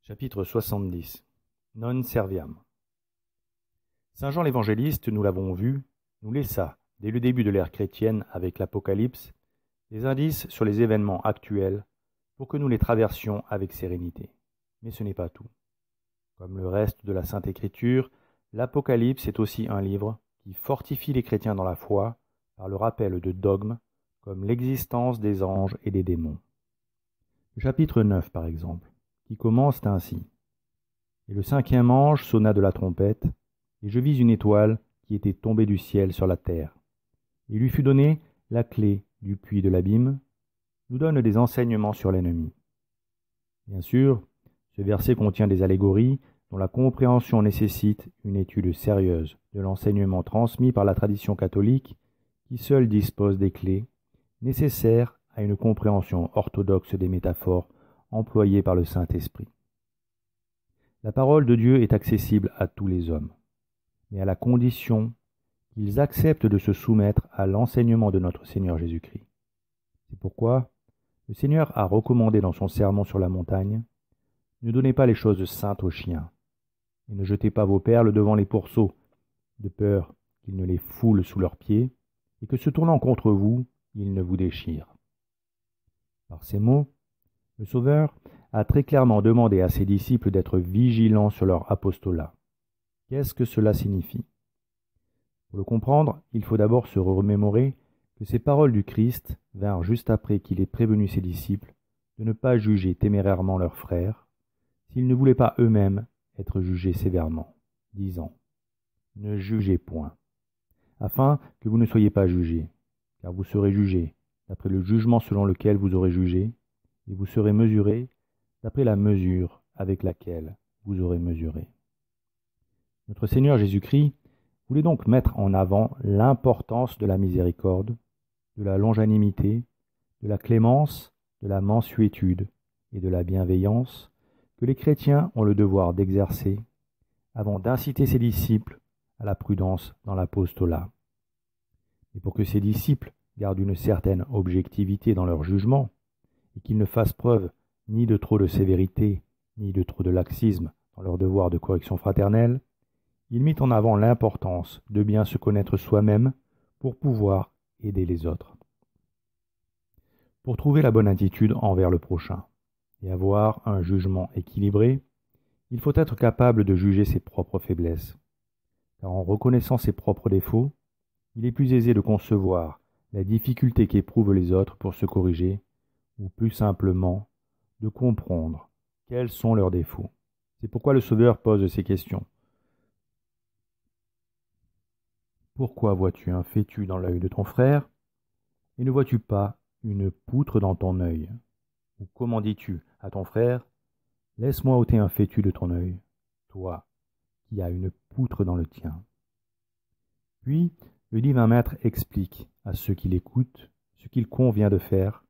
Chapitre 70. Non serviam. Saint Jean l'Évangéliste, nous l'avons vu, nous laissa, dès le début de l'ère chrétienne avec l'Apocalypse, des indices sur les événements actuels pour que nous les traversions avec sérénité. Mais ce n'est pas tout. Comme le reste de la Sainte Écriture, l'Apocalypse est aussi un livre qui fortifie les chrétiens dans la foi par le rappel de dogmes comme l'existence des anges et des démons. Le chapitre 9, par exemple, qui commence ainsi. « Et le cinquième ange sonna de la trompette, et je vis une étoile qui était tombée du ciel sur la terre. Il lui fut donné la clé du puits de l'abîme, nous donne des enseignements sur l'ennemi. » Bien sûr, ce verset contient des allégories dont la compréhension nécessite une étude sérieuse de l'enseignement transmis par la tradition catholique qui seule dispose des clés nécessaires à une compréhension orthodoxe des métaphores employées par le Saint-Esprit. La parole de Dieu est accessible à tous les hommes, mais à la condition qu'ils acceptent de se soumettre à l'enseignement de notre Seigneur Jésus-Christ. C'est pourquoi le Seigneur a recommandé dans son sermon sur la montagne « Ne donnez pas les choses saintes aux chiens, et ne jetez pas vos perles devant les pourceaux, de peur qu'ils ne les foulent sous leurs pieds, et que se tournant contre vous, ils ne vous déchirent. » Par ces mots, le Sauveur a très clairement demandé à ses disciples d'être vigilants sur leur apostolat. Qu'est-ce que cela signifie? Pour le comprendre, il faut d'abord se remémorer que ces paroles du Christ vinrent juste après qu'il ait prévenu ses disciples de ne pas juger témérairement leurs frères, s'ils ne voulaient pas eux-mêmes être jugés sévèrement, disant « Ne jugez point, afin que vous ne soyez pas jugés, car vous serez jugés d'après le jugement selon lequel vous aurez jugé, et vous serez mesurés d'après la mesure avec laquelle vous aurez mesuré. » Notre Seigneur Jésus-Christ voulait donc mettre en avant l'importance de la miséricorde, de la longanimité, de la clémence, de la mansuétude et de la bienveillance que les chrétiens ont le devoir d'exercer avant d'inciter ses disciples à la prudence dans l'apostolat. Et pour que ses disciples gardent une certaine objectivité dans leur jugement, et qu'ils ne fassent preuve ni de trop de sévérité, ni de trop de laxisme dans leur devoir de correction fraternelle, il mit en avant l'importance de bien se connaître soi-même pour pouvoir aider les autres. Pour trouver la bonne attitude envers le prochain et avoir un jugement équilibré, il faut être capable de juger ses propres faiblesses, car en reconnaissant ses propres défauts, il est plus aisé de concevoir la difficulté qu'éprouvent les autres pour se corriger, ou plus simplement, de comprendre quels sont leurs défauts. C'est pourquoi le Sauveur pose ces questions. Pourquoi vois-tu un fétu dans l'œil de ton frère, et ne vois-tu pas une poutre dans ton œil? Ou comment dis-tu à ton frère, laisse-moi ôter un fétu de ton œil, toi qui as une poutre dans le tien? Puis, le divin maître explique à ceux qui l'écoutent ce qu'il convient de faire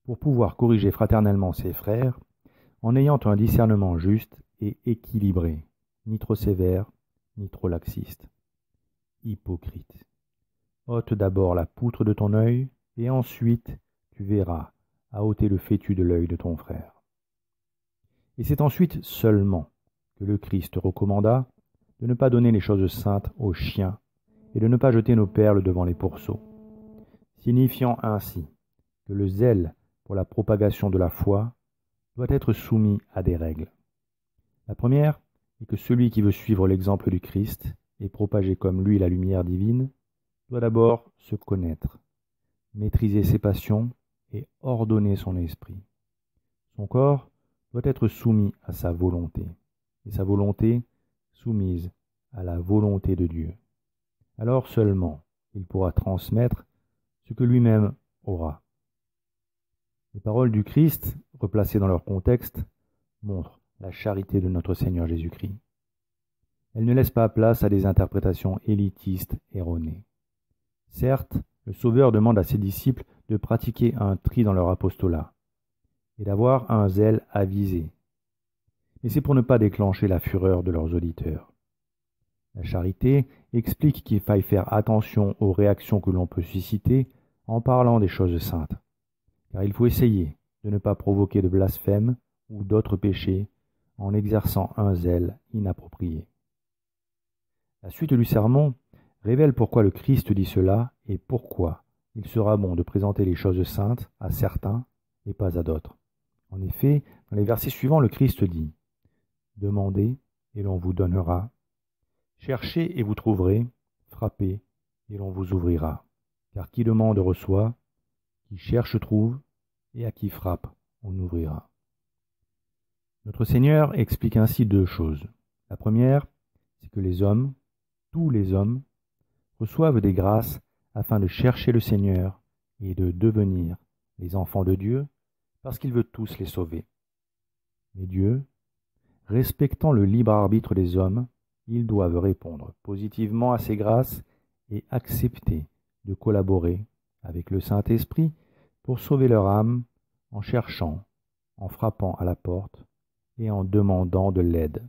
pour pouvoir corriger fraternellement ses frères en ayant un discernement juste et équilibré, ni trop sévère, ni trop laxiste. Hypocrite. Ôte d'abord la poutre de ton œil, et ensuite tu verras à ôter le fétu de l'œil de ton frère. Et c'est ensuite seulement que le Christ recommanda de ne pas donner les choses saintes aux chiens et de ne pas jeter nos perles devant les pourceaux, signifiant ainsi que le zèle pour la propagation de la foi doit être soumis à des règles. La première est que celui qui veut suivre l'exemple du Christ et propager comme lui la lumière divine doit d'abord se connaître, maîtriser ses passions et ordonner son esprit. Son corps doit être soumis à sa volonté, et sa volonté soumise à la volonté de Dieu. Alors seulement il pourra transmettre ce que lui-même aura. Les paroles du Christ, replacées dans leur contexte, montrent la charité de notre Seigneur Jésus-Christ. Elles ne laissent pas place à des interprétations élitistes erronées. Certes, le Sauveur demande à ses disciples de pratiquer un tri dans leur apostolat et d'avoir un zèle avisé, mais c'est pour ne pas déclencher la fureur de leurs auditeurs. La charité explique qu'il faille faire attention aux réactions que l'on peut susciter en parlant des choses saintes, car il faut essayer de ne pas provoquer de blasphème ou d'autres péchés en exerçant un zèle inapproprié. La suite du sermon révèle pourquoi le Christ dit cela et pourquoi il sera bon de présenter les choses saintes à certains et pas à d'autres. En effet, dans les versets suivants, le Christ dit « Demandez et l'on vous donnera, cherchez et vous trouverez, frappez et l'on vous ouvrira. Car qui demande reçoit, qui cherche trouve, et à qui frappe on ouvrira. » Notre Seigneur explique ainsi deux choses. La première, c'est que les hommes, tous les hommes, reçoivent des grâces afin de chercher le Seigneur et de devenir les enfants de Dieu, parce qu'il veut tous les sauver. Mais Dieu, respectant le libre arbitre des hommes, ils doivent répondre positivement à ces grâces et accepter de collaborer avec le Saint-Esprit pour sauver leur âme en cherchant, en frappant à la porte et en demandant de l'aide.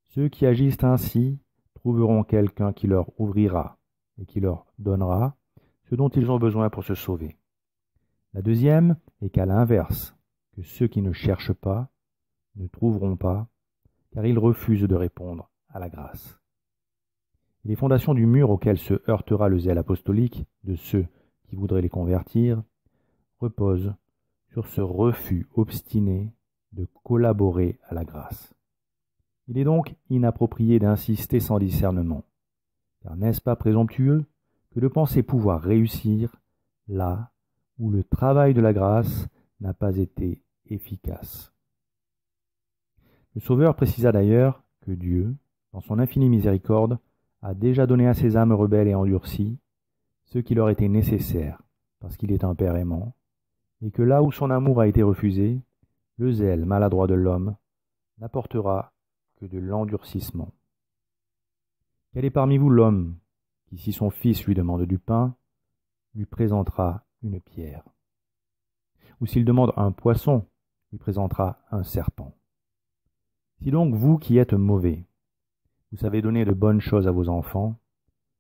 Ceux qui agissent ainsi trouveront quelqu'un qui leur ouvrira et qui leur donnera ce dont ils ont besoin pour se sauver. La deuxième est qu'à l'inverse, que ceux qui ne cherchent pas ne trouveront pas, car ils refusent de répondre à la grâce. Et les fondations du mur auquel se heurtera le zèle apostolique de ceux qui voudraient les convertir reposent sur ce refus obstiné de collaborer à la grâce. Il est donc inapproprié d'insister sans discernement, car n'est-ce pas présomptueux que de penser pouvoir réussir là où le travail de la grâce n'a pas été efficace. Le Sauveur précisa d'ailleurs que Dieu, dans son infinie miséricorde, a déjà donné à ces âmes rebelles et endurcies ce qui leur était nécessaire, parce qu'il est un Père aimant, et que là où son amour a été refusé, le zèle maladroit de l'homme n'apportera que de l'endurcissement. Quel est parmi vous l'homme qui, si son fils lui demande du pain, lui présentera une pierre? Ou s'il demande un poisson, lui présentera un serpent? Si donc vous qui êtes mauvais, vous savez donner de bonnes choses à vos enfants,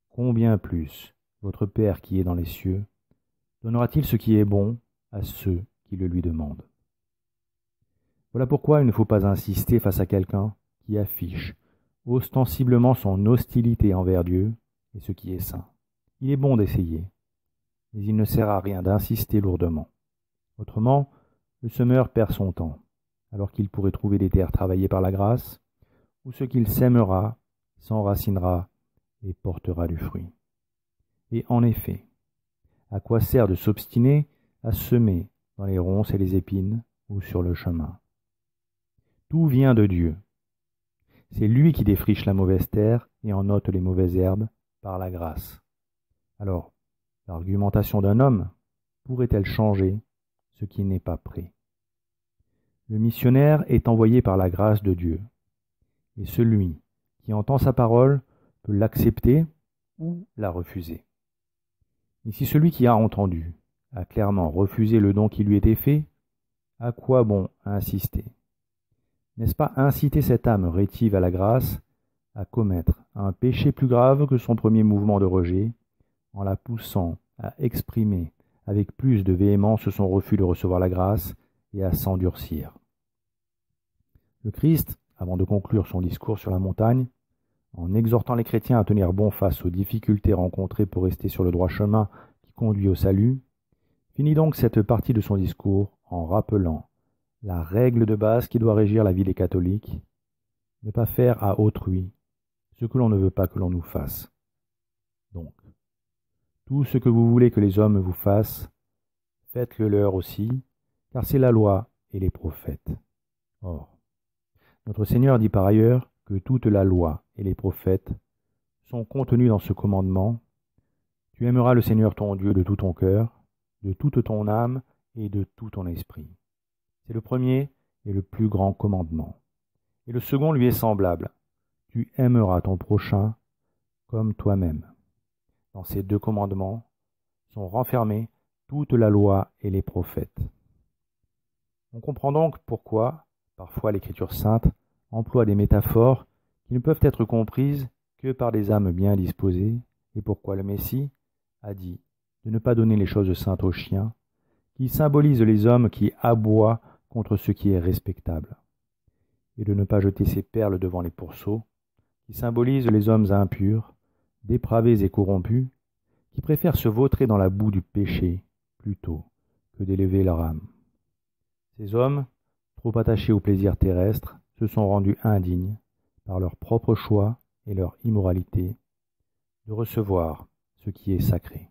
combien plus votre Père qui est dans les cieux donnera-t-il ce qui est bon à ceux qui le lui demandent? Voilà pourquoi il ne faut pas insister face à quelqu'un qui affiche ostensiblement son hostilité envers Dieu et ce qui est saint. Il est bon d'essayer, mais il ne sert à rien d'insister lourdement. Autrement, le semeur perd son temps, alors qu'il pourrait trouver des terres travaillées par la grâce, où ce qu'il sèmera s'enracinera et portera du fruit. Et en effet, à quoi sert de s'obstiner à semer dans les ronces et les épines ou sur le chemin? Tout vient de Dieu. C'est lui qui défriche la mauvaise terre et en ôte les mauvaises herbes par la grâce. Alors, l'argumentation d'un homme pourrait-elle changer ce qui n'est pas prêt? Le missionnaire est envoyé par la grâce de Dieu, et celui qui entend sa parole peut l'accepter ou la refuser. Et si celui qui a entendu a clairement refusé le don qui lui était fait, à quoi bon insister? N'est-ce pas inciter cette âme rétive à la grâce à commettre un péché plus grave que son premier mouvement de rejet, en la poussant à exprimer avec plus de véhémence son refus de recevoir la grâce et à s'endurcir? Le Christ, avant de conclure son discours sur la montagne, en exhortant les chrétiens à tenir bon face aux difficultés rencontrées pour rester sur le droit chemin qui conduit au salut, finit donc cette partie de son discours en rappelant la règle de base qui doit régir la vie des catholiques: ne pas faire à autrui ce que l'on ne veut pas que l'on nous fasse. Donc, tout ce que vous voulez que les hommes vous fassent, faites-le leur aussi, car c'est la loi et les prophètes. Or, notre Seigneur dit par ailleurs que toute la loi et les prophètes sont contenus dans ce commandement: tu aimeras le Seigneur ton Dieu de tout ton cœur, de toute ton âme et de tout ton esprit. C'est le premier et le plus grand commandement. Et le second lui est semblable: tu aimeras ton prochain comme toi-même. Dans ces deux commandements sont renfermés toute la loi et les prophètes. On comprend donc pourquoi, parfois, l'Écriture sainte emploie des métaphores qui ne peuvent être comprises que par des âmes bien disposées, et pourquoi le Messie a dit de ne pas donner les choses saintes aux chiens, qui symbolisent les hommes qui aboient contre ce qui est respectable. et de ne pas jeter ses perles devant les pourceaux, qui symbolise les hommes impurs, dépravés et corrompus, qui préfèrent se vautrer dans la boue du péché plutôt que d'élever leur âme. Ces hommes, trop attachés aux plaisirs terrestres, se sont rendus indignes, par leur propre choix et leur immoralité, de recevoir ce qui est sacré.